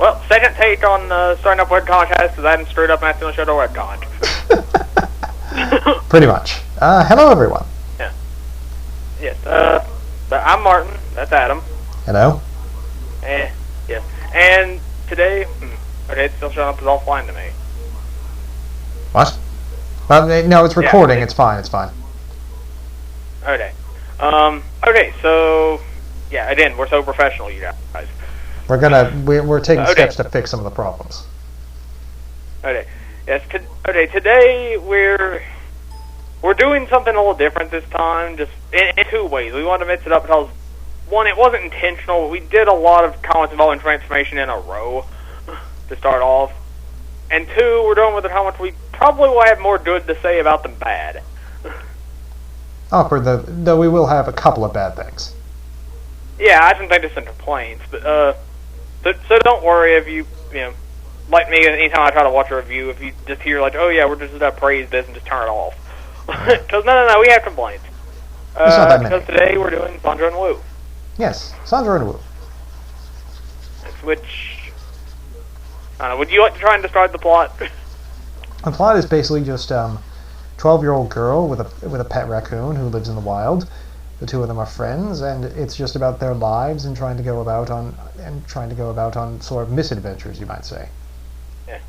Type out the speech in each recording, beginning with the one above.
Well, second take on starting up Webcomicast because I hadn't screwed up and accidentally showed our webcomic. Pretty much. Hello, everyone. Yeah. Yes. I'm Martin. That's Adam. Hello. Yes. And today, okay, it's still showing up as offline to me. What? Well, no, it's recording. Yeah, it's fine. It's fine. Okay. Okay. So, yeah. Again, we're so professional, you guys. We're taking steps to fix some of the problems. Okay. Yes. Okay. Today we're doing something a little different this time, just in two ways. We wanted to mix it up because, one, it wasn't intentional. We did a lot of comics involving transformation in a row to start off. And two, we're doing with the comics we probably will have more good to say about than bad. Though we will have a couple of bad things. Yeah, I didn't think this in complaints, but so don't worry if you like me. Anytime I try to watch a review, if you just hear like, oh yeah, we're just gonna praise this and just turn it off, because no, we have complaints. It's not that many. Because today we're doing Sandra and Woo. Yes, Sandra And Woo. Which, I don't know, would you like to try and describe the plot? The plot is basically just 12-year-old girl with a pet raccoon who lives in the wild. The two of them are friends, and it's just about their lives and trying to go about on sort of misadventures, you might say. Yeah.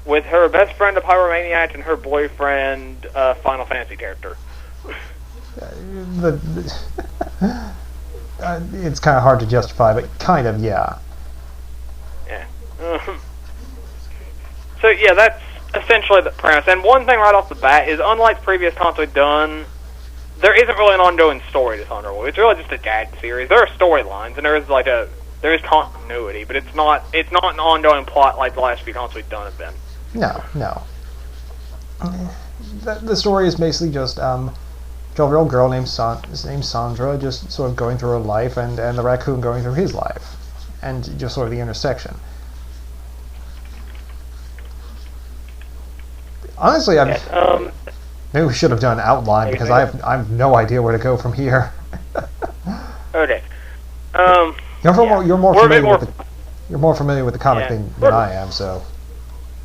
With her best friend a pyromaniac and her boyfriend a Final Fantasy character. It's kind of hard to justify, but kind of, yeah. Yeah. So yeah, that's essentially the premise. And one thing right off the bat is, unlike previous content we've done, there isn't really an ongoing story to Sandra and Woo. It's really just a gag series. There are storylines and there is continuity, but it's not an ongoing plot like the last few content we've done have been. No. The story is basically just 12-year-old girl named Sandra, just sort of going through her life, and the raccoon going through his life, and just sort of the intersection. Honestly, maybe we should have done an outline because I have no idea where to go from here. Okay. You're more familiar with the comic than I am, so.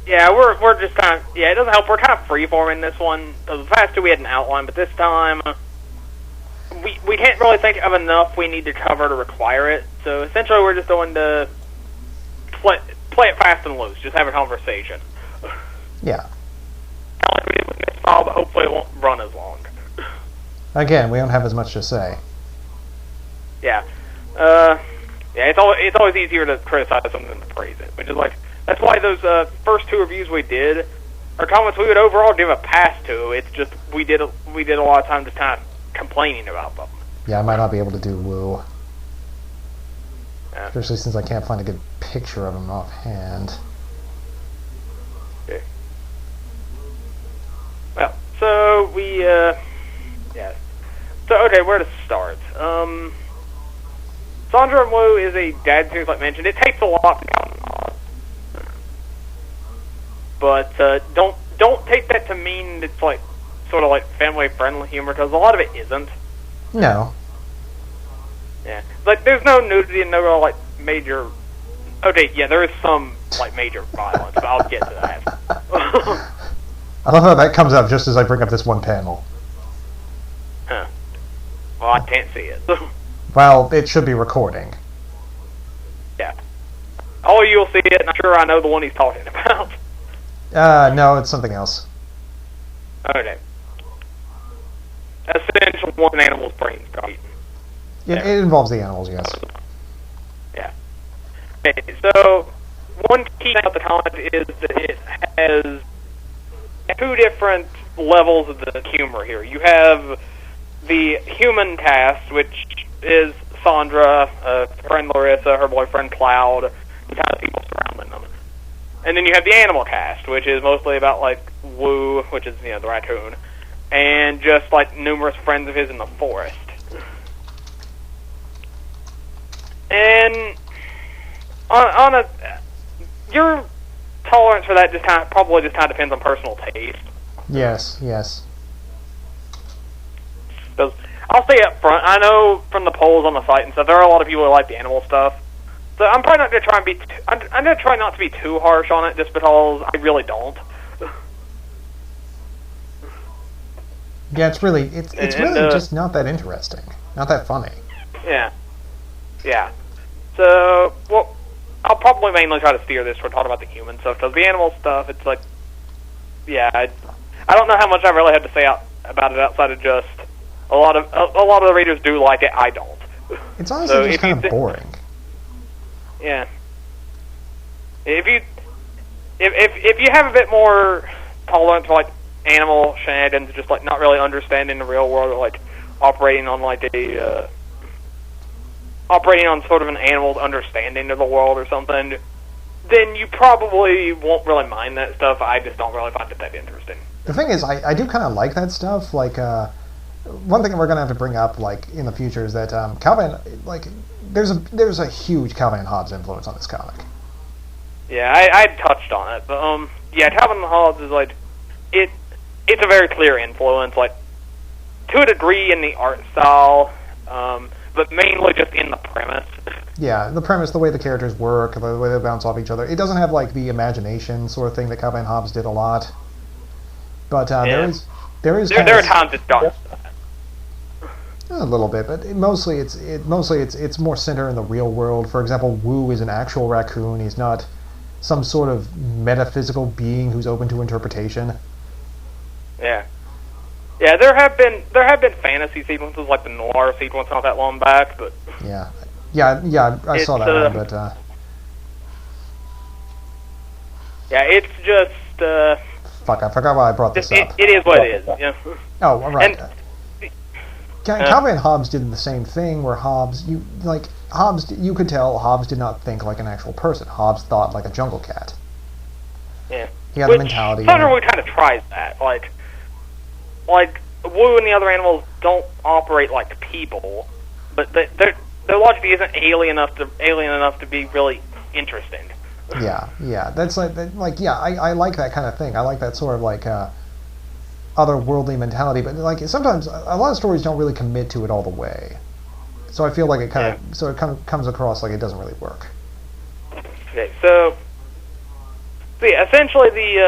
Yeah, we're just kind of, it doesn't help. We're kind of freeforming this one. The past two we had an outline, but this time we can't really think of enough we need to cover to require it. So essentially, we're just going to play it fast and loose. Just have a conversation. Yeah. Not like we did with this file, but hopefully it won't run as long. Again, we don't have as much to say. Yeah. It's always easier to criticize something than to praise it, which is like, that's why those first two reviews we did are comments we would overall give a pass to. It's just we did a lot of time just kind of complaining about them. Yeah, I might not be able to do Woo. Yeah. Especially since I can't find a good picture of him offhand. Okay. Well, so we, So, okay, where to start? Sandra and Woo is a dad series, like mentioned. It takes a lot to come on. But don't take that to mean it's like sort of like family-friendly humor, because a lot of it isn't. No. Yeah, like there's no nudity and no real like major. Okay, yeah, there is some like major violence, but I'll get to that. I love how that comes up just as I bring up this one panel. Huh. Well, I can't see it. Well, it should be recording. Yeah. Oh, you'll see it, and I'm sure I know the one he's talking about. No, it's something else. Okay. Essentially, one animal's brain got eaten. It involves the animals, yes. Yeah. Okay, so, one key thing about the comic is that it has two different levels of the humor here. You have the human cast, which is Sandra, her friend Larissa, her boyfriend Cloud, the kind of people surrounding them. And then you have the animal cast, which is mostly about, like, Woo, which is, the raccoon, and just, like, numerous friends of his in the forest. And your tolerance for that probably just kind of depends on personal taste. Yes. Because I'll say up front, I know from the polls on the site and stuff, there are a lot of people who like the animal stuff. So I'm probably not gonna try and be. I'm gonna try not to be too harsh on it, just because I really don't. Yeah, it's really just not that interesting, not that funny. Yeah. Yeah. So, well, I'll probably mainly try to steer this toward talking about the human stuff, because the animal stuff, it's like, yeah, I don't know how much I really have to say about it outside of just a lot of the readers do like it. I don't. It's honestly just kind of boring. Yeah. If you have a bit more tolerance for like animal shenanigans, just like not really understanding the real world, or like operating on sort of an animal's understanding of the world or something, then you probably won't really mind that stuff. I just don't really find it that interesting. The thing is, I do kind of like that stuff. Like, one thing we're gonna have to bring up, like, in the future is that Calvin, like, there's a huge Calvin and Hobbes influence on this comic. Yeah, I touched on it, but yeah, Calvin and Hobbes is like it's a very clear influence, like to a degree in the art style, but mainly just in the premise. Yeah, the premise, the way the characters work, the way they bounce off each other. It doesn't have like the imagination sort of thing that Calvin and Hobbes did a lot. But there are times it does. A little bit, but mostly it's more centered in the real world. For example, Woo is an actual raccoon. He's not some sort of metaphysical being who's open to interpretation. Yeah. Yeah, there have been fantasy sequences like the noir sequence not that long back, but yeah, I saw that one, but yeah, it's just fuck, I forgot why I brought this up. It is what it is. Yeah. Oh, all right. Calvin and Hobbes did the same thing, where you could tell Hobbes did not think like an actual person. Hobbes thought like a jungle cat. Yeah. He had the mentality. Sandra Woo kind of tries that, like Woo and the other animals don't operate like people, but their logic isn't alien enough to be really interesting. Yeah, that's I like that kind of thing. I like that sort of like otherworldly mentality, but like sometimes a lot of stories don't really commit to it all the way. So I feel like it kind of comes across like it doesn't really work. Okay, so yeah, essentially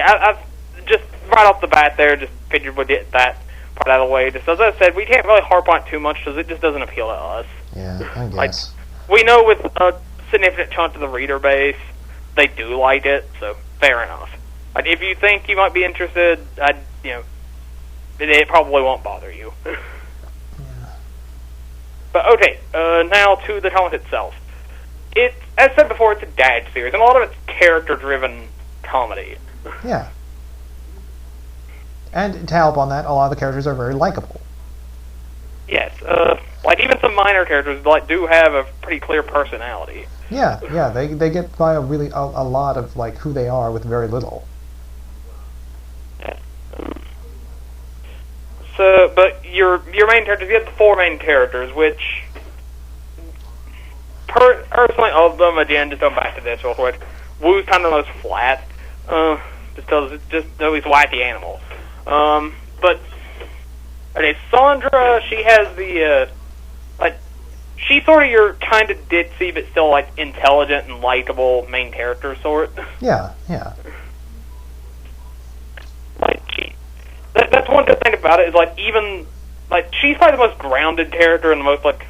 I've just right off the bat there, just figured we'd get that part out of the way. Just as I said, we can't really harp on it too much because it just doesn't appeal to us. Yeah, I guess. Like, we know with a significant chunk of the reader base, they do like it, so fair enough. Like, if you think you might be interested, it probably won't bother you. Yeah. But okay, now to the comic itself. As said before, it's a dad series, and a lot of it's character-driven comedy. Yeah. And to help on that, a lot of the characters are very likable. Yes, like even some minor characters do have a pretty clear personality. Yeah, they get by a lot of like who they are with very little. Yeah. So, but your main characters, you have the four main characters, which personally of them, again, just going back to this real quick, Woo's kind of the most flat, just though he's wacky animals. But okay, Sandra, she has the she's sort of your kind of ditzy but still like intelligent and likable main character sort. Yeah. Like that's one good thing about it is like even like she's probably the most grounded character and the most like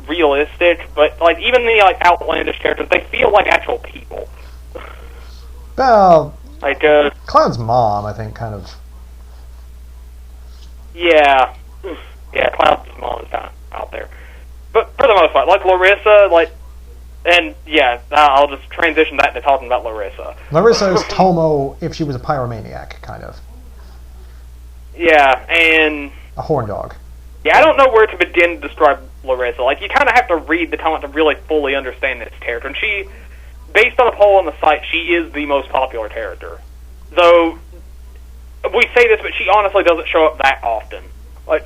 realistic, but like even the like outlandish characters, they feel like actual people. Well, like Cloud's mom, I think, kind of. Yeah, Cloud's mom is kind of out there, but for the most part, like Larissa, and yeah, I'll just transition that to talking about Larissa. Larissa is Tomo if she was a pyromaniac, kind of. Yeah, and a horn dog. Yeah, I don't know where to begin to describe Larissa. Like, you kind of have to read the comic to really fully understand this character. And she, based on a poll on the site, she is the most popular character. Though, we say this, but she honestly doesn't show up that often. Like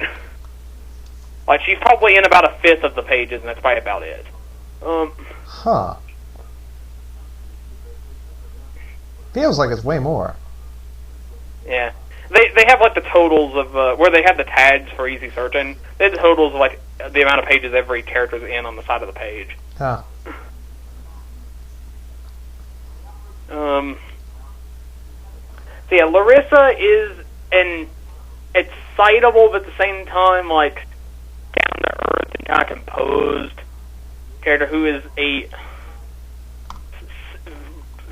she's probably in about a fifth of the pages, and that's probably about it. Huh. Feels like it's way more. Yeah. they have like the totals of where they have the tags for easy searching. They have the totals of like the amount of pages every character's in on the side of the page. Huh. So yeah, Larissa is an excitable, but at the same time, like, down to earth and kind of composed character who is a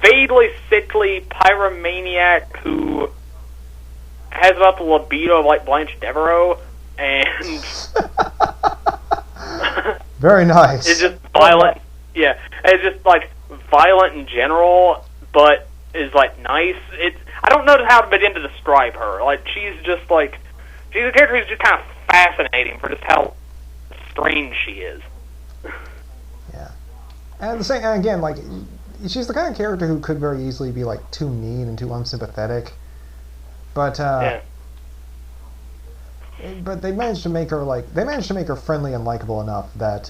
vaguely sickly pyromaniac who has about the libido of like Blanche Devereaux, and very nice. It's just violent. Yeah, it's just like violent in general, but is like nice. I don't know how to begin to describe her. Like she's a character who's just kind of fascinating for just how strange she is. Yeah, and the same again, like she's the kind of character who could very easily be like too mean and too unsympathetic, but but they managed to make her friendly and likable enough that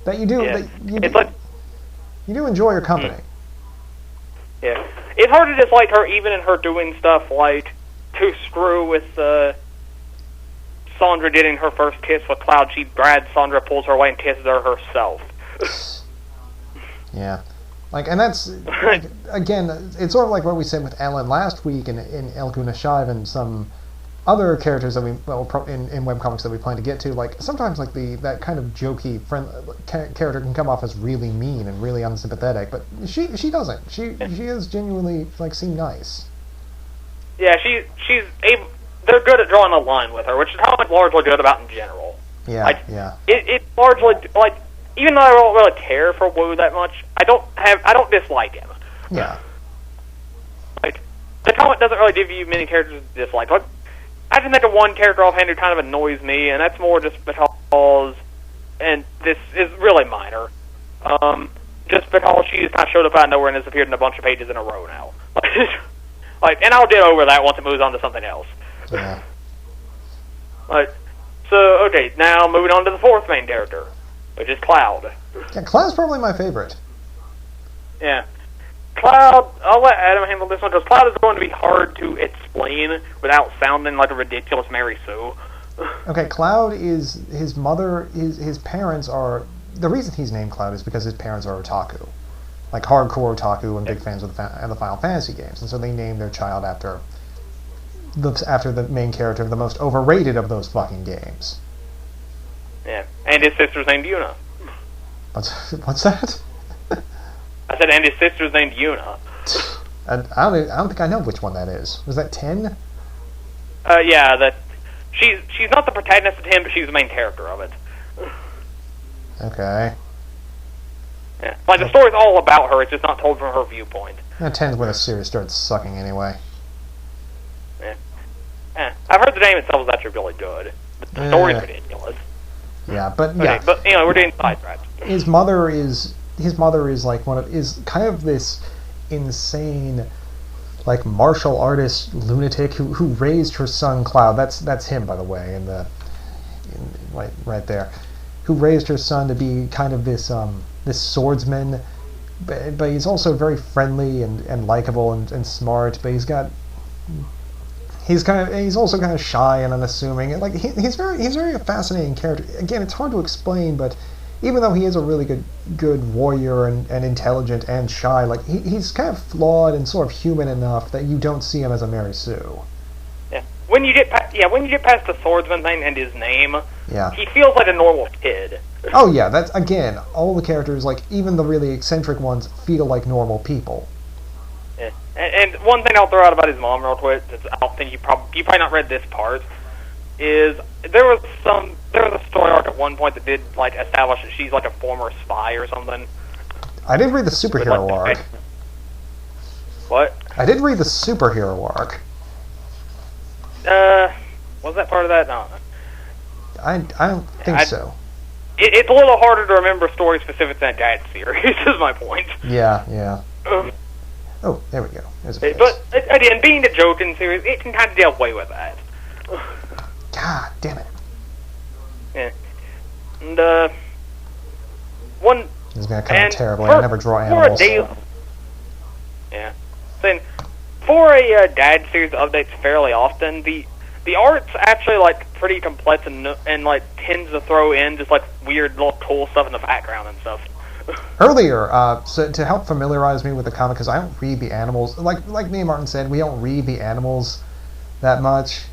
that you do you do enjoy her company. Yeah, it's hard to dislike her even in her doing stuff like to screw with Sandra getting her first kiss with Cloud. She grabs Sandra, pulls her away, and kisses her herself. Yeah, like, and that's like, again, it's sort of like what we said with Ellen last week in El Shive and some other characters that we in webcomics that we plan to get to. Like sometimes like that kind of jokey character can come off as really mean and really unsympathetic, but she doesn't. She is genuinely like seem nice. Yeah, she's able. They're good at drawing a line with her, which is how I'm largely good about in general. Yeah, like, yeah. It's largely like, even though I don't really care for Woo that much, I don't dislike him. Yeah. Like the comic doesn't really give you many characters to dislike. Like, I can think of one character offhand who kind of annoys me, and that's more just because, and this is really minor, just because she's kind of showed up out of nowhere and has appeared in a bunch of pages in a row now. Like, and I'll get over that once it moves on to something else. Yeah. So, okay, now moving on to the fourth main character, which is Cloud. Yeah, Cloud's probably my favorite. Yeah. Cloud, I'll let Adam handle this one, because Cloud is going to be hard to explain without sounding like a ridiculous Mary Sue. Okay, Cloud is his mother, his parents are, the reason he's named Cloud is because his parents are otaku. Like hardcore otaku and big fans of the Final Fantasy games, and so they named their child after the main character of the most overrated of those fucking games. Yeah, and his sister's named Yuna. What's that? I said, and his sister's named Yuna. I don't think I know which one that is. Was that 10? Yeah, that she's not the protagonist of 10, but she's the main character of it. Okay. Yeah, like the story's all about her. It's just not told from her viewpoint. 10's when the series starts sucking anyway. Yeah. I've heard the game itself is actually really good, but the story's ridiculous. Yeah, but okay, but we're doing sidetracks. His mother is like is kind of this insane, like martial artist lunatic who raised her son Cloud. That's him, by the way, right there. Who raised her son to be kind of this swordsman, but he's also very friendly and likable and smart. But he's also kind of shy and unassuming. Like he's very a fascinating character. Again, it's hard to explain, but even though he is a really good warrior and intelligent and shy, like he's kind of flawed and sort of human enough that you don't see him as a Mary Sue. Yeah. When you get past the swordsman thing and his name, yeah, he feels like a normal kid. Oh yeah, that's again all the characters, like even the really eccentric ones, feel like normal people. Yeah. And one thing I'll throw out about his mom real quick, I don't think you probably not read this part, is there was a story arc at one point that did like establish that she's like a former spy or something. I did read the superhero arc. What? I did read the superhero arc. Was that part of that? No. I don't think so. It's a little harder to remember stories specific to that guy's series, is my point. Yeah. Oh, there we go. But again, being a joke in the series, it can kind of get away with that. God damn it. Yeah. And, one... This is going to come out terribly. I never draw animals. Yeah. Saying, for for a Dad series that updates fairly often, the art's actually like pretty complex and like tends to throw in just like weird little cool stuff in the background and stuff. Earlier, so to help familiarize me with the comic, because I don't read the animals. Like me and Martin said, we don't read the animals that much.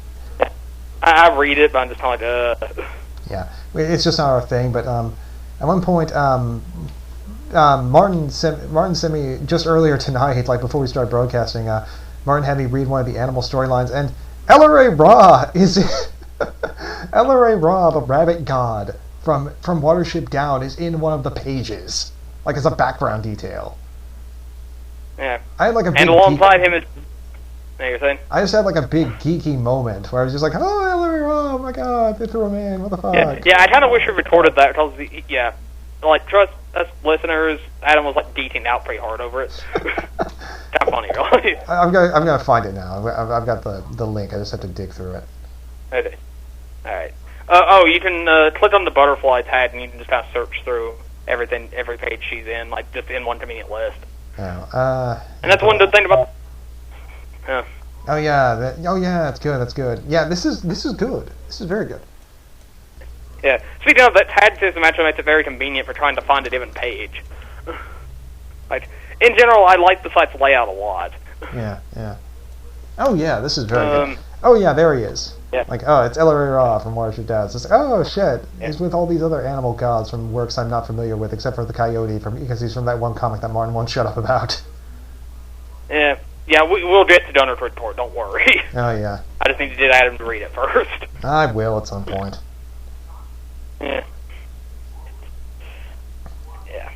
I read it, but I'm just kind of like, Yeah, it's just not our thing. But at one point, Martin sent me just earlier tonight, like before we started broadcasting. Martin had me read one of the animal storylines, and Elleray Raw is Elleray Raw, the rabbit god from Watership Down, is in one of the pages, like as a background detail. yeah. I had like a big and alongside him is. You're saying? I just had like a big geeky moment where I was just like, "Oh, Elleray Raw! Oh my God, they threw him in! What the fuck?" Yeah, I kind of wish we recorded that because, yeah, like trust us listeners, Adam was like geeking out pretty hard over it. Kind of funny, really. I'm gonna find it now. I've got the link. I just have to dig through it. Okay. All right. You can click on the butterfly tag and you can just kind of search through everything, every page she's in, like just in one convenient list. Oh, and that's one good thing about. Yeah. Oh yeah, that's good. That's good. Yeah, this is good. This is very good. Yeah. Speaking of, that tag system actually makes it very convenient for trying to find a different page. Like, in general, I like the site's layout a lot. Yeah. Oh yeah, this is very good. Oh yeah, there he is. Yeah. Like, oh, it's Elleray Raw from Watership Down. It's like, oh shit, yeah. He's with all these other animal gods from works I'm not familiar with, except for the coyote because he's from that one comic that Martin won't shut up about. Yeah. Yeah, we'll get to Donner's report, don't worry. Oh, yeah. I just need to get Adam to read it first. I will at some point. Yeah. Yeah.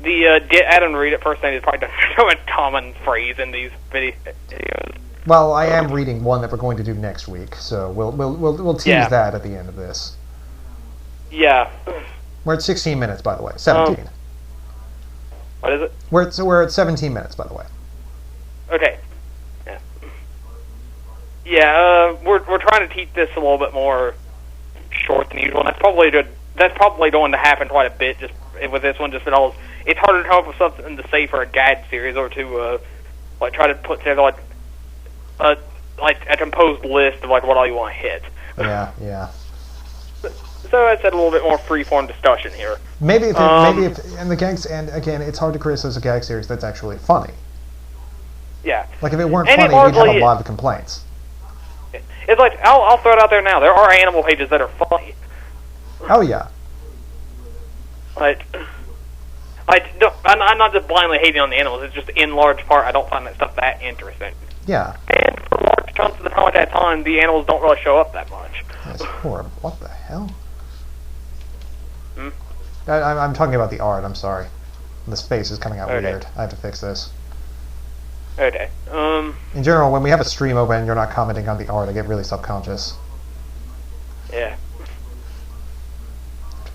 The get Adam to read it first thing is probably a common phrase in these videos. Well, I am reading one that we're going to do next week, so we'll tease that at the end of this. Yeah. We're at 16 minutes, by the way. 17. What is it? We're at 17 minutes, by the way. Okay. Yeah. Yeah. We're trying to keep this a little bit more short than usual. And that's probably going to happen quite a bit just with this one. Just because it's harder to come up with something to say for a Gad series or to like try to put together like a composed list of like what all you want to hit. Yeah. So I said a little bit more free-form discussion here. Maybe if and the gags, and again, it's hard to criticize a gag series that's actually funny. Yeah. Like if it weren't funny, we'd have a lot of complaints. It's like I'll throw it out there now. There are animal pages that are funny. Oh yeah. I'm not just blindly hating on the animals. It's just in large part I don't find that stuff that interesting. Yeah. And for large chunks of the comic at that time, the animals don't really show up that much. That's horrible. What the hell? Hmm? I'm talking about the art. I'm sorry. The space is coming out Okay. weird. I have to fix this. Okay. In general, when we have a stream open and you're not commenting on the art, I get really self-conscious. Yeah.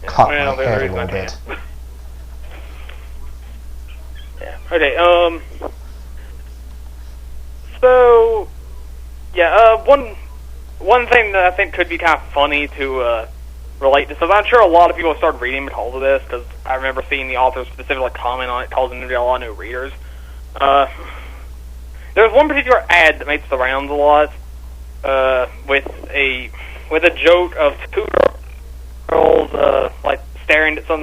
Caught my head a little bit. Yeah. Okay. So, yeah. One thing that I think could be kind of funny to relate to. So I'm sure a lot of people have started reading because of this. Because I remember seeing the author specifically comment on it, causing a lot of new readers. There's one particular ad that makes the rounds a lot, with a joke of two girls like staring at something.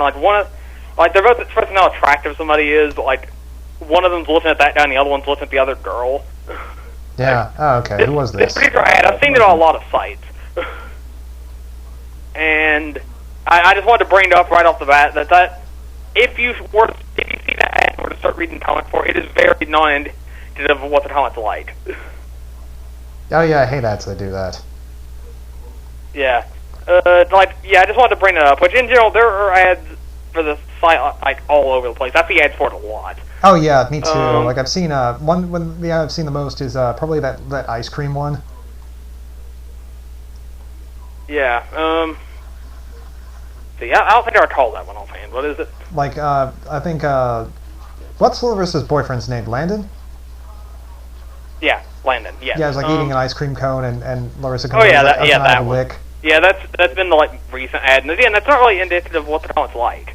Like they're both expressing how attractive somebody is, but like one of them's looking at that guy and the other one's looking at the other girl. Yeah. Oh, okay. Who was this? This particular ad, I've seen it on a lot of sites, and I just wanted to bring it up right off the bat that if you see that ad and were to start reading comics for it is very non-indicative of what the comic's like. Oh yeah, I hate ads that do that. Yeah. I just wanted to bring it up, which in general, there are ads for the site, like, all over the place. I see ads for it a lot. Oh yeah, me too. Like I've seen, the ad I've seen the most is, probably that ice cream one. Yeah, see, I don't think I recall that one offhand. What is it? Like, I think, what's Larissa's boyfriend's name? Landon? Yeah, Landon, yeah. Yeah, it's like eating an ice cream cone and Larissa comes that one. lick. Yeah, that's been the like recent ad, and again, that's not really indicative of what the comic's like.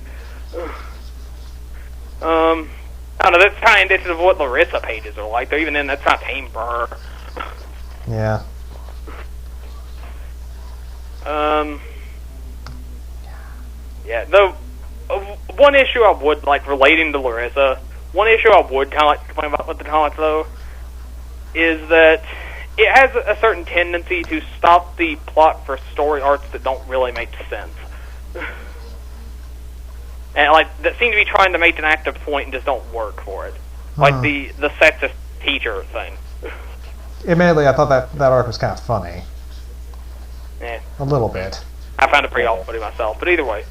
I I don't know, that's kind of indicative of what Larissa pages are like, though even then, that's not tame for her. Yeah. Yeah, though, one issue I would, like, relating to Larissa, one issue I would kind of like to complain about with the comics, though, is that it has a certain tendency to stop the plot for story arcs that don't really make sense. And, like, that seem to be trying to make an active point and just don't work for it. Like the sexist teacher thing. Admittedly, I thought that arc was kind of funny. Yeah. A little bit. I found it pretty off-putting myself, but either way.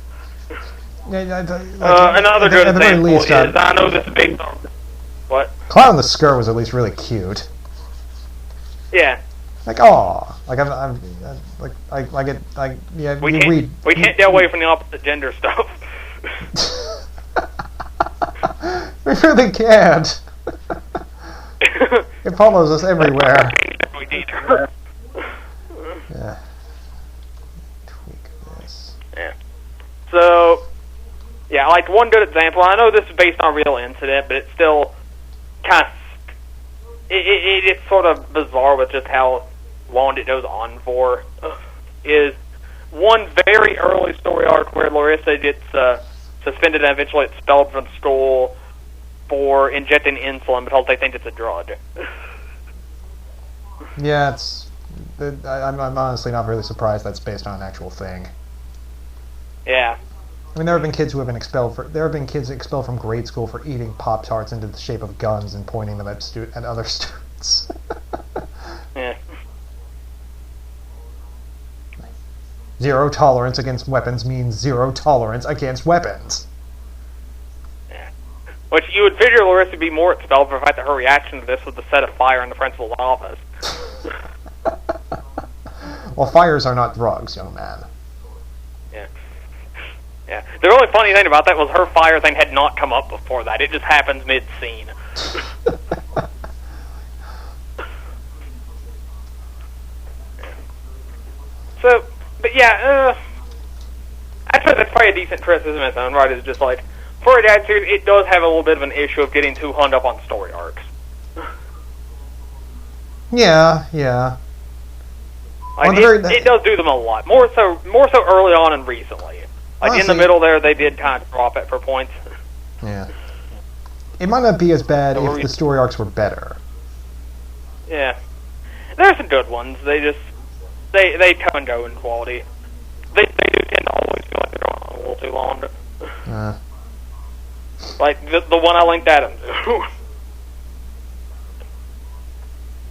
Yeah, another good example least, is, I know this is based on... What? Cloud in the skirt was at least really cute. Yeah. Like, aw. Like, yeah, we can't get away from the opposite gender stuff. We really can't. It follows us everywhere. Yeah. Tweak this. Yeah. So, yeah, like one good example, I know this is based on a real incident, but it's still kind of, it's sort of bizarre with just how long it goes on for, is one very early story arc where Larissa gets suspended and eventually expelled from school for injecting insulin because they think it's a drug. Yeah, I'm honestly not really surprised that's based on an actual thing. Yeah. I mean, there have been kids expelled from grade school for eating Pop-Tarts into the shape of guns and pointing them at other students. Yeah. Zero tolerance against weapons means zero tolerance against weapons. Yeah. Which you would figure Larissa would be more expelled for the fact that her reaction to this was to set a fire in the principal's office. Well, fires are not drugs, young man. Yeah. Yeah. The really funny thing about that was her fire thing had not come up before that. It just happens mid-scene. So, but yeah, actually that's probably a decent criticism in its own right, is just like, for a dad series, it does have a little bit of an issue of getting too hung up on story arcs. Yeah, yeah. Like, it does do them a lot. More so early on and recently. Like, honestly, in the middle there, they did kind of drop it for points. Yeah. It might not be as bad if the story arcs were better. Yeah. There's some good ones. They come and go in quality. They do tend to always feel like they're going on a little too long. Like, the one I linked Adam to.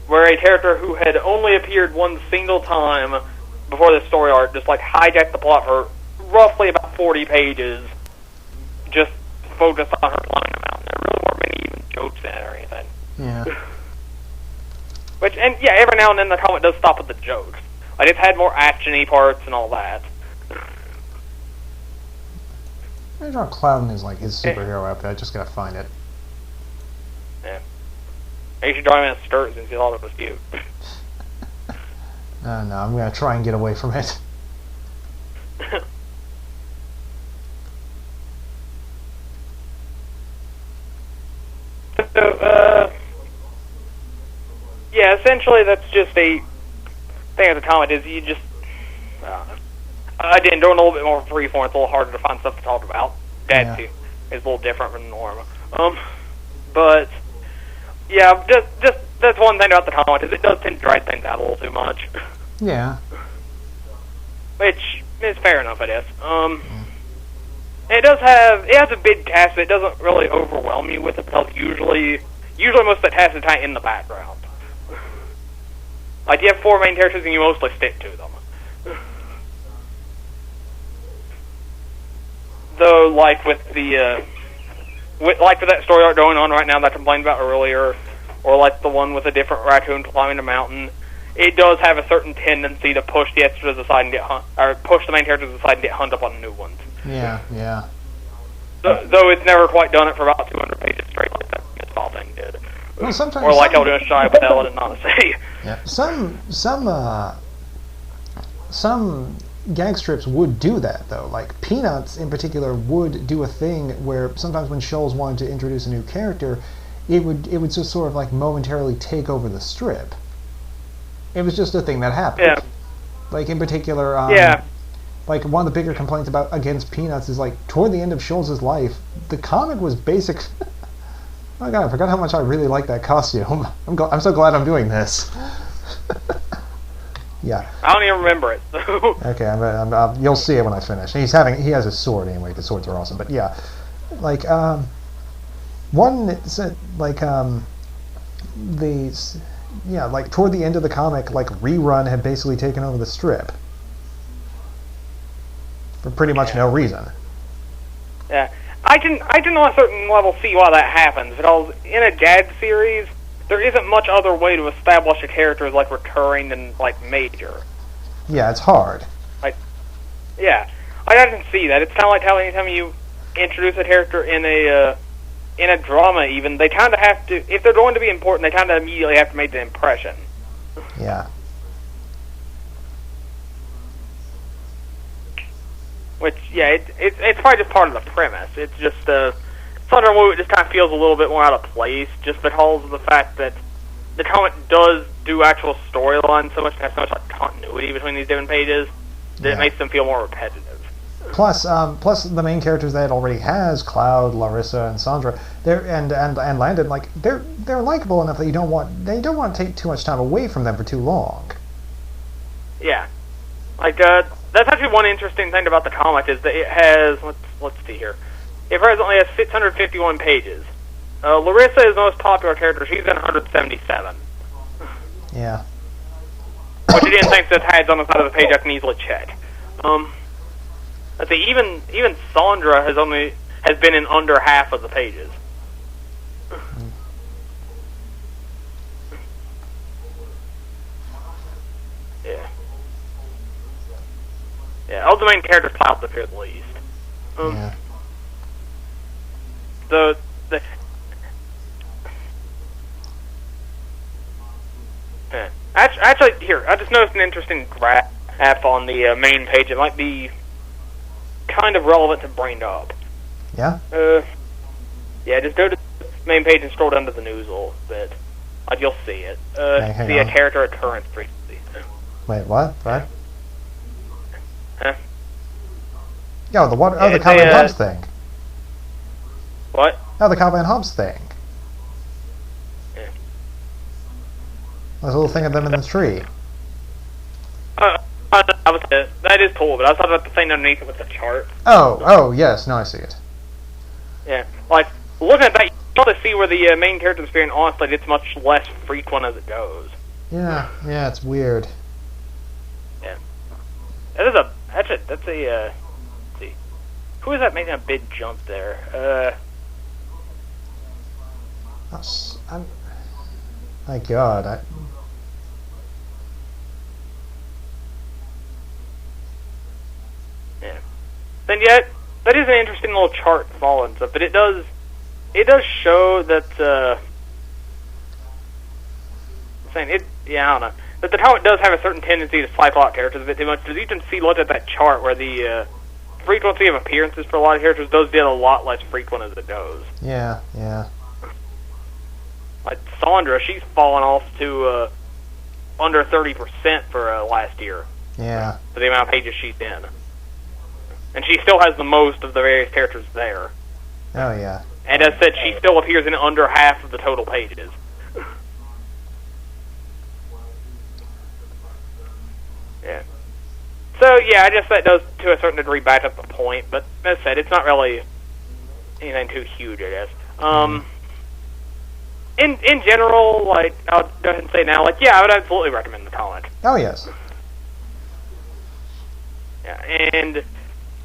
Where a character who had only appeared one single time before the story arc just, like, hijacked the plot for roughly about 40 pages, just focused on her climbing a mountain. There really weren't many even jokes in it or anything. Yeah. Which, and yeah, every now and then the comic does stop with the jokes. Like, it's had more action-y parts and all that. I draw Cloud in his, like, his superhero outfit. I just gotta find it. Yeah. You should draw him in a skirt since you thought it was cute. No, I'm gonna try and get away from it. So, yeah, essentially that's just a thing of the comic is you just, again, doing a little bit more freeform, it's a little harder to find stuff to talk about. That too is a little different from the norm. But, yeah, just that's one thing about the comic, is it does tend to drag things out a little too much. Yeah. Which is fair enough, I guess. It has a big cast, but it doesn't really overwhelm you with it, because usually most of the cast is kind of in the background. Like, you have 4 main characters and you mostly stick to them. Though, like with the, with that story arc going on right now that I complained about earlier, or like the one with a different raccoon climbing a mountain, it does have a certain tendency to push the extras aside and push the main characters aside and get hung up on new ones. Yeah, yeah. Though it's never quite done it for about 200 pages straight like that Miss thing did. Well, sometimes, or like I was doing Shy with Ellen and Odyssey. Yeah. Some gag strips would do that, though. Like, Peanuts, in particular, would do a thing where sometimes when shows wanted to introduce a new character, it would just sort of, like, momentarily take over the strip. It was just a thing that happened. Yeah. Like, in particular, like, one of the bigger complaints against Peanuts is, like, toward the end of Schulz's life, the comic was basic... oh my god, I forgot how much I really like that costume. I'm so glad I'm doing this. Yeah. I don't even remember it. So. Okay, you'll see it when I finish. He has a sword anyway. The swords are awesome, but yeah, like like toward the end of the comic, like Rerun had basically taken over the strip for pretty much no reason. Yeah, I can on a certain level see why that happens because in a gag series, there isn't much other way to establish a character as, like, recurring and, like, major. Yeah, it's hard. Like, yeah. I can see that. It's kind of like how anytime you introduce a character in a drama, even, they kind of have to, if they're going to be important, they kind of immediately have to make the impression. Yeah. Which, yeah, it's probably just part of the premise. It's just, Sandra And Woo, it just kind of feels a little bit more out of place, just because of the fact that the comic does do actual storylines so much, and has so much like continuity between these different pages, that it makes them feel more repetitive. Plus the main characters that it already has, Cloud, Larissa, and Sandra, and Landon, like they're likable enough that you don't want to take too much time away from them for too long. Yeah, like that's actually one interesting thing about the comic is that it has let's see here. It presently has 651 pages. Larissa is the most popular character. She's in 177. Yeah. Which again, thanks to the tags on the side of the page, I can easily check. Let's see, even Sandra has been in under half of the pages. Yeah. Yeah, all the main characters pile up here at least. Yeah. Actually, here, I just noticed an interesting graph on the main page. It might be kind of relevant to bring up. Yeah? Yeah, just go to the main page and scroll down to the news a little bit. Like, you'll see it. See a character occurrence frequency. Wait, what? What? Huh? Yo, the Calvin and Hobbes thing. What? Oh, the Calvin and Hobbes thing. Yeah. There's a little thing of them in the tree. That is cool, but I was talking about the thing underneath it with the chart. Oh, yes, now I see it. Yeah, like, looking at that, you can also see where the main character's being honest, like, it's much less frequent as it goes. Yeah, it's weird. Yeah. That's a, let's see. Who is that making a big jump there? My God, Yeah. Then yet, that is an interesting little chart and all and stuff, but it does show that, I don't know, that the comic does have a certain tendency to cycle out characters a bit too much, because you can see, look at that chart where the, frequency of appearances for a lot of characters does get a lot less frequent as it goes. Yeah. Like Sandra, she's fallen off to under 30% for last year. Yeah. For the amount of pages she's in. And she still has the most of the various characters there. Oh, yeah. And as said, she still appears in under half of the total pages. Yeah. So, yeah, I guess that does, to a certain degree, back up the point. But, as said, it's not really anything too huge, I guess. In general, like, I'll go ahead and say now, like, yeah, I would absolutely recommend the comic. Oh, yes. Yeah, and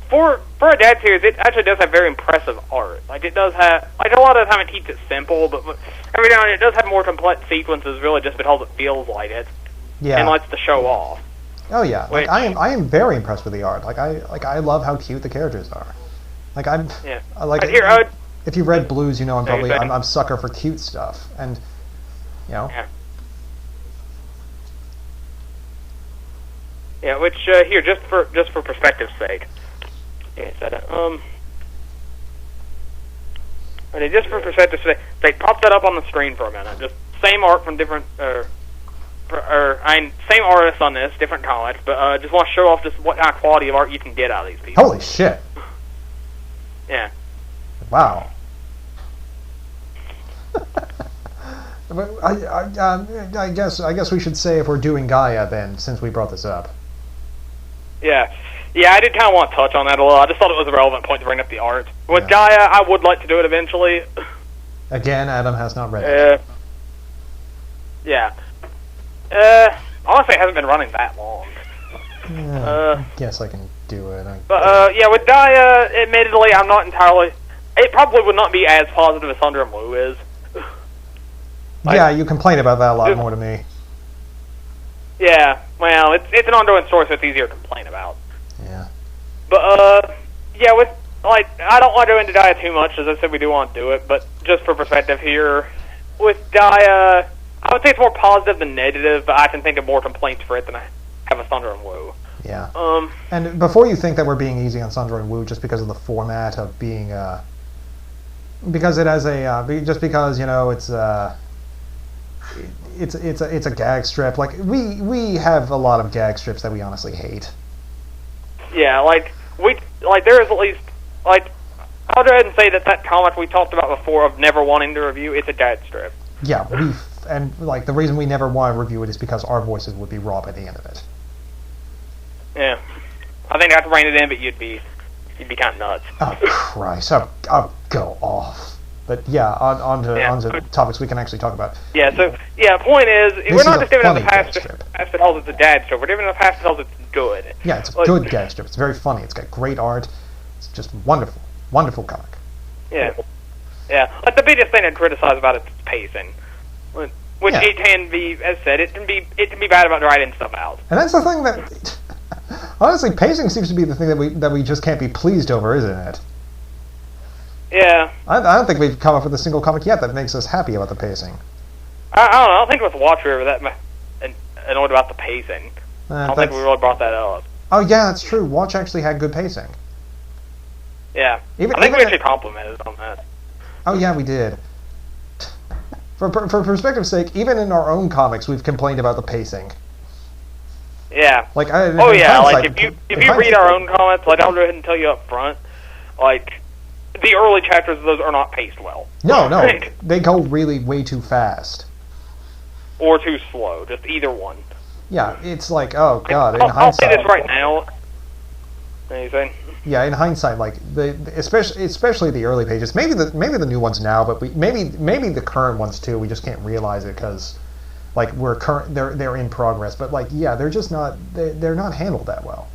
for a dad series, it actually does have very impressive art. Like, it does have, like, a lot of the time it keeps it simple, but every now and then it does have more complex sequences, really, just because it feels like it. Yeah. And likes to show off. Oh, yeah. Like, I am very impressed with the art. Like, I love how cute the characters are. Like, Yeah. Like, Here, if you've read Blues, you know I'm a sucker for cute stuff, and you know. Yeah. Yeah, which here just for perspective's sake. Okay, just for perspective's sake, pop that up on the screen for a minute. Just same art from different, same artists on this, different comics, but just want to show off just what kind of quality of art you can get out of these people. Holy shit! Yeah. Wow. I guess we should say if we're doing Gaia then, since we brought this up. Yeah, I did kind of want to touch on that a little. I just thought it was a relevant point to bring up the art. With Gaia, I would like to do it eventually. Again, Adam has not read it. Yeah. Honestly, it hasn't been running that long. Yeah, I guess I can do it. With Gaia, admittedly, I'm not entirely... It probably would not be as positive as Sandra And Woo is. Yeah, you complain about that a lot more to me. Yeah, well, it's an ongoing story, so it's easier to complain about. Yeah. But, I don't want to go into Gaia too much, as I said, we do want to do it, but just for perspective here, with Gaia, I would say it's more positive than negative, but I can think of more complaints for it than I have with Sandra And Woo. Yeah. And before you think that we're being easy on Sandra And Woo just because of the format of being, because it has just because, it's a gag strip. Like we have a lot of gag strips that we honestly hate. Yeah, there is at least I'll go ahead and say that comic we talked about before of never wanting to review, it's a gag strip. Yeah, the reason we never want to review it is because our voices would be raw by the end of it. Yeah, I think I could rein it in, but you'd be kind of nuts. Oh Christ! I'll go off. But yeah, on to topics we can actually talk about. Yeah, point is, we're not just doing it as a past it tells it's a dad strip. We're doing it as a past it tells it's good. Yeah, it's a good gag strip. It's very funny. It's got great art. It's just wonderful, wonderful comic. Yeah. Like the biggest thing I'd criticize about it is pacing, which it can be, as said, it can be bad about writing stuff out. And that's the thing that, honestly, pacing seems to be the thing that we just can't be pleased over, isn't it? Yeah. I don't think we've come up with a single comic yet that makes us happy about the pacing. I don't know. I don't think with Watch we were that annoyed about the pacing. I don't think we really brought that up. Oh yeah, that's true. Watch actually had good pacing. Yeah. I think we actually complimented on that. Oh yeah, we did. For perspective's sake, even in our own comics, we've complained about the pacing. Yeah. If you read our own comments, I'll go ahead and tell you up front, the early chapters of those are not paced well. No, they go really way too fast. Or too slow, just either one. Yeah, it's like, oh god, I'll say this right now. Anything? Yeah, in hindsight, especially the early pages, maybe the new ones now, but maybe the current ones too. We just can't realize it because, they're in progress. But they're just not they're not handled that well.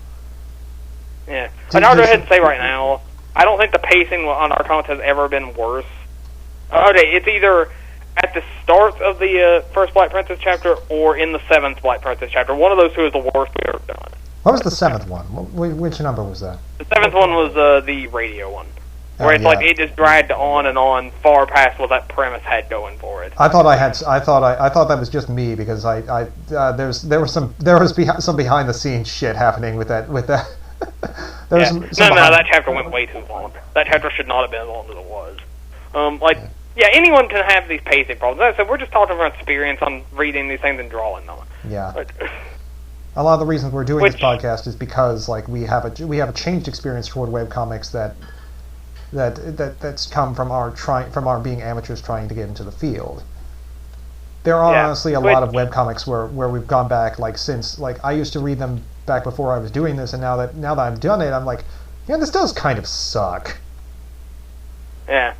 Yeah, and I'll go ahead and say right now, I don't think the pacing on our comics has ever been worse. Okay, it's either at the start of the first Black Princess chapter or in the 7th Black Princess chapter. One of those two is the worst we've ever done. What was the 7th one? Which number was that? The 7th one was the radio one, where it just dragged on and on far past what that premise had going for it. I thought that was just me because there was some behind the scenes shit happening with that. That chapter went way too long. That chapter should not have been as long as it was. Anyone can have these pacing problems. As I said, we're just talking from experience on reading these things and drawing them. Yeah. A lot of the reasons we're doing this podcast is because we have a changed experience toward webcomics that's come from our being amateurs trying to get into the field. There are honestly a lot of webcomics where we've gone back since I used to read them back before I was doing this, and now that I've done it, I'm this does kind of suck. Yeah.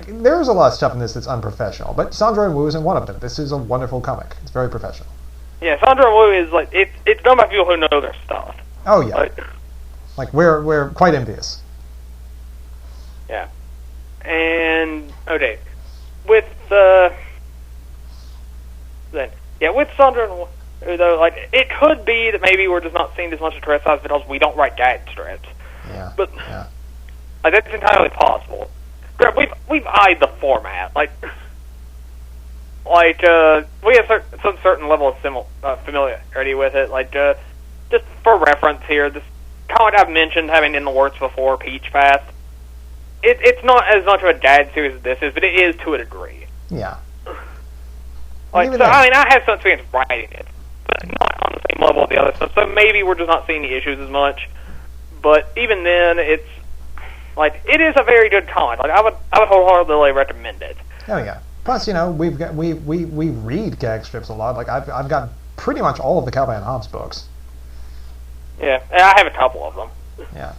There's a lot of stuff in this that's unprofessional, but Sandra And Woo isn't one of them. This is a wonderful comic. It's very professional. Yeah, Sandra And Woo is it's done by people who know their stuff. Oh yeah. We're quite envious. Yeah. And okay. With with Sandra And Woo, though, it could be that maybe we're just not seeing as much of criticized because we don't write gag strips. Yeah. But that's entirely possible. We've eyed the format. We have some certain level of familiarity with it. just for reference here, this comic I've mentioned having in the works before, Peach Fast, it's not as much of a dad series as this is, but it is to a degree. Yeah. Like, so, I mean, I have some experience writing it, but not on the same level as the other stuff, so maybe we're just not seeing the issues as much. But even then, it's, like, it is a very good comic. Like, I would wholeheartedly recommend it. Oh, yeah. Plus, you know, we read gag strips a lot. Like, I've got pretty much all of the Calvin and Hobbes books. Yeah, I have a couple of them. Yeah.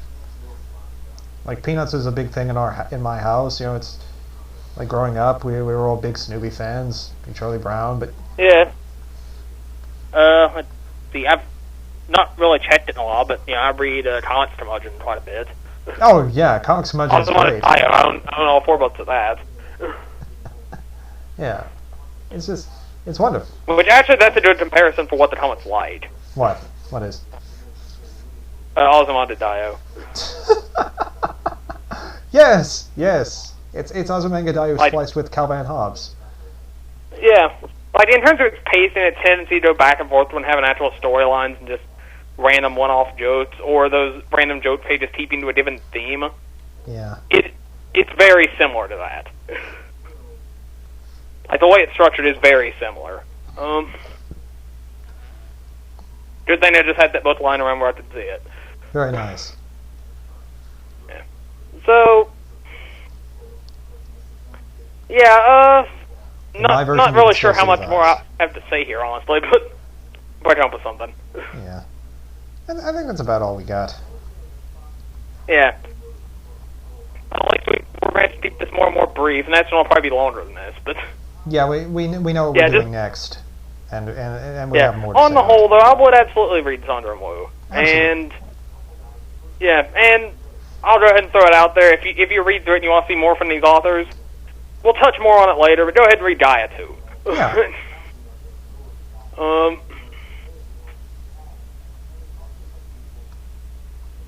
Like, Peanuts is a big thing in my house. You know, it's like growing up, we were all big Snoopy fans, Charlie Brown, but yeah. Let's see, I've not really checked it in a while, but you know, I read Comics Curmudgeon quite a bit. Oh yeah, Comics Curmudgeon is great. I own all 4 books of that. Yeah, it's wonderful. Which actually, that's a good comparison for what the comic's like. What? What is? Ozymandias Dio. Yes. It's Ozymandias Dio spliced with Calvin and Hobbes. Yeah. Like, in terms of its pacing, its tendency to go back and forth when having actual storylines and just random one-off jokes, or those random joke pages keeping to a given theme. Yeah. It's very similar to that. Like, the way it's structured is very similar. Good thing I just had that book lying around where I could see it. Very nice. Yeah. So, yeah, not really sure how much more I have to say here, honestly, but we're coming up with something. Yeah. I think that's about all we got. Yeah. We're going to keep this more and more brief, and that's going to probably be longer than this, but... Yeah, we know what we're doing next, and we have more to on say the whole, though, I would absolutely read Sandra And Woo. And, yeah, and I'll go ahead and throw it out there. If you read through it and you want to see more from these authors, we'll touch more on it later, but go ahead and read Gaia, too. Yeah.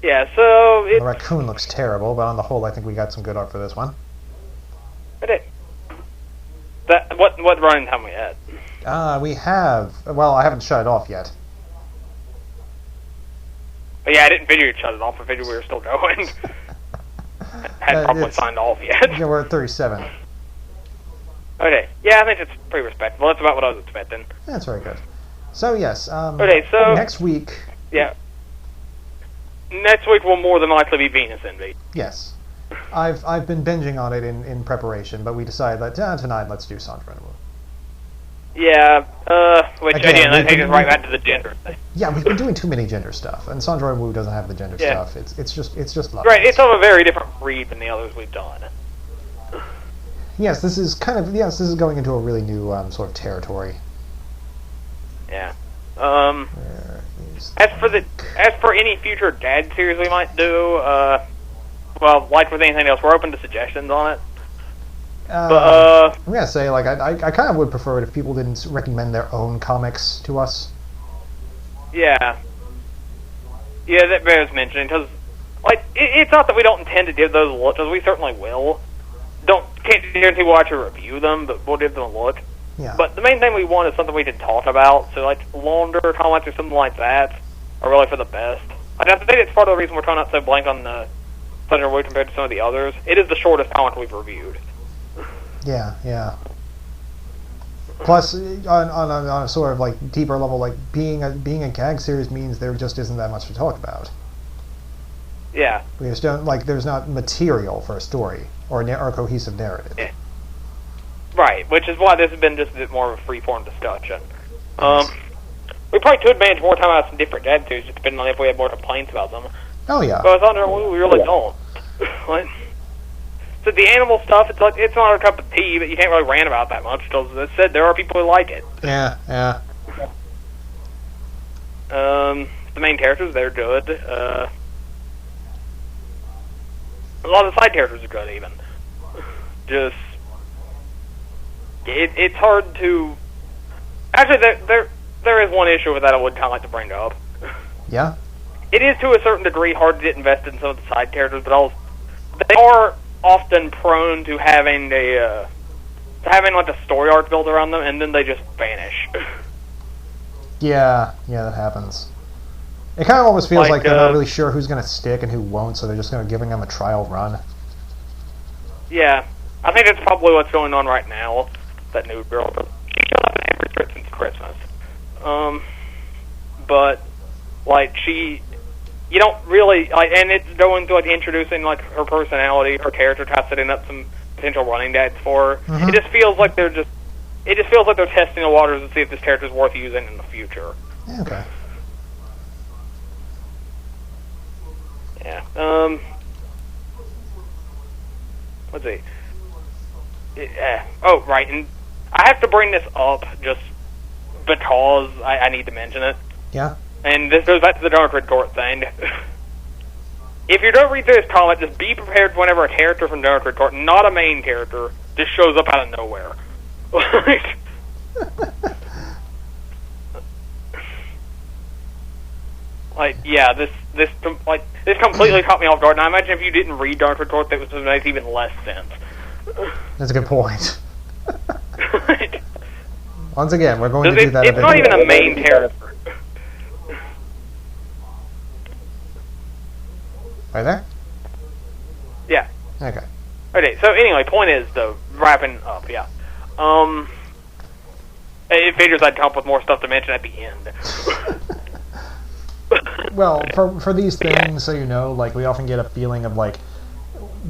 Yeah, so... The raccoon looks terrible, but on the whole, I think we got some good art for this one. I did. What running time we had? We have... Well, I haven't shut it off yet. But yeah, I didn't figure you'd shut it off. I figured we were still going. Hadn't probably signed off yet. Yeah, we're at 37. Okay. Yeah, I think it's pretty respectable. That's about what I was expecting. That's very good. So, yes. Okay, so... Next week... Yeah. Next week will more than likely be Venus Envy. Yes. I've been binging on it in preparation, but we decided that tonight let's do Sandra And Woo. Yeah, which again, that takes us right back to the gender thing. Yeah, we've been doing too many gender stuff, and Sandra And Woo doesn't have the gender stuff. It's just lovely. Right, it's of a very different breed than the others we've done. Yes, this is going into a really new sort of territory. Yeah. As for any future dad series we might do, well, like with anything else, we're open to suggestions on it. I'm gonna say, like, I kind of would prefer it if people didn't recommend their own comics to us. Yeah. Yeah, that bears mentioning, because, like, it's not that we don't intend to give those a look, because we certainly will. Can't guarantee we'll actually review them, but we'll give them a look. Yeah. But the main thing we want is something we can talk about, so, like, longer comics or something like that are really for the best. I think it's part of the reason we're trying not to blank on the Sandra And Woo compared to some of the others. It is the shortest comic we've reviewed. Yeah. Plus, on a sort of like deeper level, like being a gag series means there just isn't that much to talk about. Yeah. We just don't there's not material for a story or a cohesive narrative. Yeah. Right, which is why this has been just a bit more of a free-form discussion. We probably could manage more time out some different gag series, just depending on if we have more complaints about them. Oh yeah. But with Sandra And Woo, we really don't. So the animal stuff, it's not our cup of tea, but you can't really rant about that much, because as I said, there are people who like it. Yeah. The main characters, they're good. A lot of the side characters are good, even. Just... It's hard to... Actually, there is one issue with that I would kind of like to bring up. Yeah? It is, to a certain degree, hard to get invested in some of the side characters, but they are often prone to having a story arc built around them, and then they just vanish. Yeah, that happens. It kind of almost feels like they're not really uh, sure who's going to stick and who won't, so they're just giving them a trial run. Yeah, I think that's probably what's going on right now. That new girl, she showed up in every script since Christmas. But like you don't really and it's going to introducing her personality, her character, try setting up some potential running dates for her. Mm-hmm. It just feels like they're testing the waters to see if this character is worth using in the future. Okay. Yeah. Let's see. Oh, right, and I have to bring this up just because I need to mention it. Yeah. And this goes back to the Dark Red Court thing. If you don't read through this comic, just be prepared whenever a character from Dark Red Court, not a main character, just shows up out of nowhere. This completely caught me off guard. And I imagine if you didn't read Dark Red Court, that would make even less sense. That's a good point. Once again, we're going to do that. It's not even a main character. Right there? Yeah. Okay. Okay, so anyway, point is, though, wrapping up, yeah. It figures I'd come up with more stuff to mention at the end. Well, for these things, so you know, we often get a feeling of,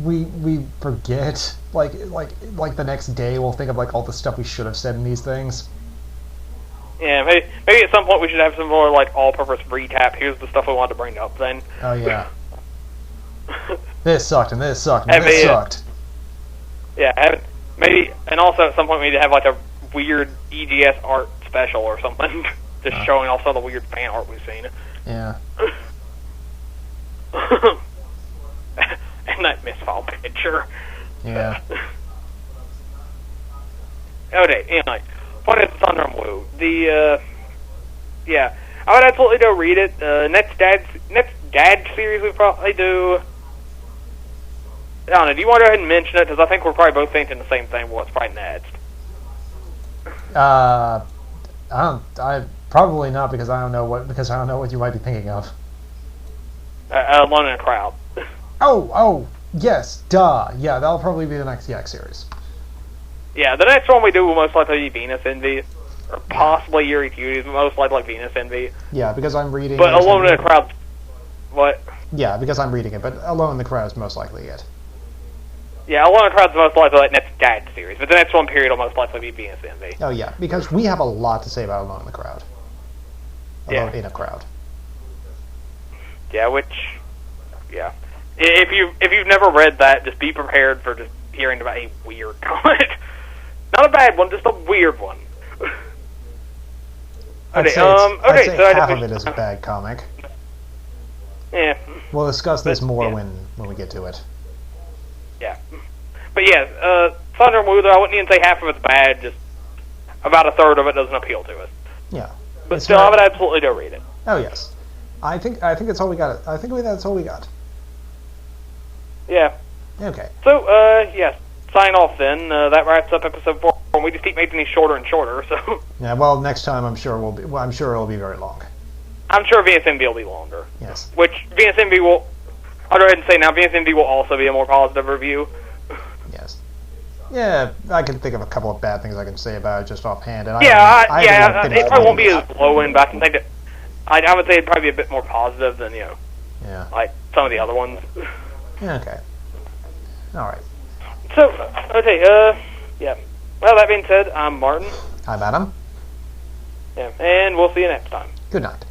we forget, the next day we'll think of, all the stuff we should have said in these things. Yeah, maybe at some point we should have some more, all-purpose recap. Here's the stuff we wanted to bring up, then. Oh, yeah. This sucked, and this sucked, and this sucked. Yeah, maybe, and also at some point we need to have, a weird EGS art special or something, just showing off some of the weird fan art we've seen. Yeah. And that misfile picture. Yeah. Okay, anyway. What is Sandra And Woo? Yeah. I would absolutely go read it. Next dad series we probably do. I don't know, do you want to go ahead and mention it? Because I think we're probably both thinking the same thing, what's probably next. I probably not, because I don't know what you might be thinking of. Alone in a Crowd. Oh, yes, duh. Yeah, that'll probably be the next EX series. Yeah, the next one we do will most likely be Venus Envy, or possibly Yuri Cuties, but most likely Venus Envy. Yeah, because I'm reading but Alone in a Crowd, what? Yeah, because I'm reading it, but Alone in the Crowd is most likely it. Yeah, Alone in a Crowd is most likely next dad series, but the next one period will most likely be Venus Envy. Oh yeah, because we have a lot to say about Alone in the Crowd. Alone in a Crowd. Yeah, if you've never read that, just be prepared for just hearing about a weird comic. Not a bad one, just a weird one. I'd say half of it is a bad comic. Yeah. We'll discuss this more when we get to it. Yeah. But yeah, Sandra And Woo, I wouldn't even say half of it's bad, just about a third of it doesn't appeal to us. Yeah. But still, I would absolutely go read it. Oh yes. I think that's all we got. I think that's all we got. Yeah. Okay. So, yes. Sign off then. That wraps up episode 4. And we just keep making these shorter and shorter, so... Yeah, well, next time I'm sure it'll be very long. I'm sure VSMV will be longer. Yes. Which, VSMV will... I'll go ahead and say now, VSMV will also be a more positive review. Yes. Yeah, I can think of a couple of bad things I can say about it just offhand. And it probably won't be as low end, but I can think that... I would say it'd probably be a bit more positive than, like some of the other ones. Yeah, okay. Alright. So, okay, yeah. Well, that being said, I'm Martin. I'm Adam. Yeah, and we'll see you next time. Good night.